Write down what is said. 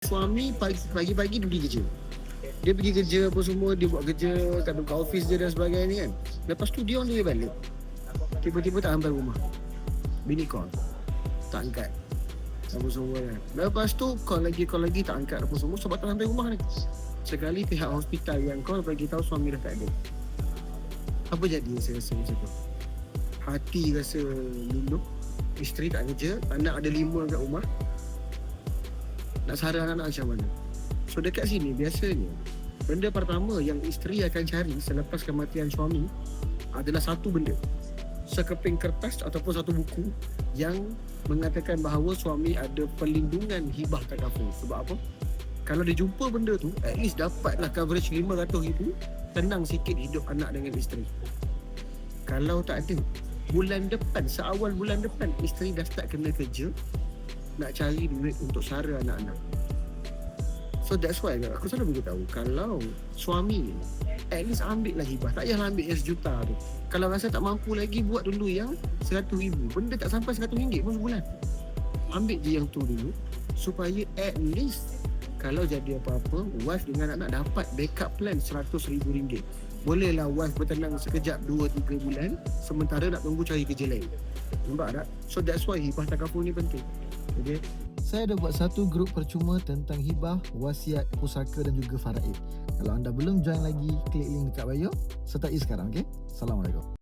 Suami pagi-pagi dia pergi kerja. Dia pergi kerja apa semua, dia buat kerja kat office dia dan sebagainya kan. Lepas tu dia on the way balik. Tiba-tiba tak sampai rumah. Bini call. Tak angkat. Apa semua kan. Lepas tu call lagi tak angkat apa semua sebab tak sampai rumah ni. Sekali pihak hospital yang call bagi tahu suami dah tak ada. Apa jadi saya rasa macam tu? Hati rasa luluh. Isteri tak kerja, anak ada 5 kat rumah. Nak sara anak macam mana? So dekat sini biasanya benda pertama yang isteri akan cari selepas kematian suami adalah satu benda, sekeping kertas ataupun satu buku yang mengatakan bahawa suami ada perlindungan hibah takaful. Sebab apa? Kalau dia jumpa benda tu, at least dapatlah coverage 500 ribu, tenang sikit hidup anak dengan isteri. Kalau tak ada, seawal bulan depan isteri dah start kena kerja nak cari duit untuk sara anak-anak. So that's why aku selalu beritahu, kalau suami at least ambil lah hibah. Tak payahlah ambil yang sejuta tu. Kalau rasa tak mampu lagi, buat dulu yang 100 ribu. Benda tak sampai 100 ringgit pun sebulan. Ambil je yang tu dulu, supaya at least kalau jadi apa-apa, wife dengan anak dapat backup plan 100 ribu ringgit. Bolehlah wife bertenang sekejap 2-3 bulan, sementara nak tunggu cari kerja lain. Nampak tak? So that's why hibah takaful ni penting. Okay? Saya ada buat satu grup percuma tentang hibah, wasiat, pusaka dan juga faraid. Kalau anda belum join lagi, klik link dekat bio. Sertai sekarang, okey? Assalamualaikum.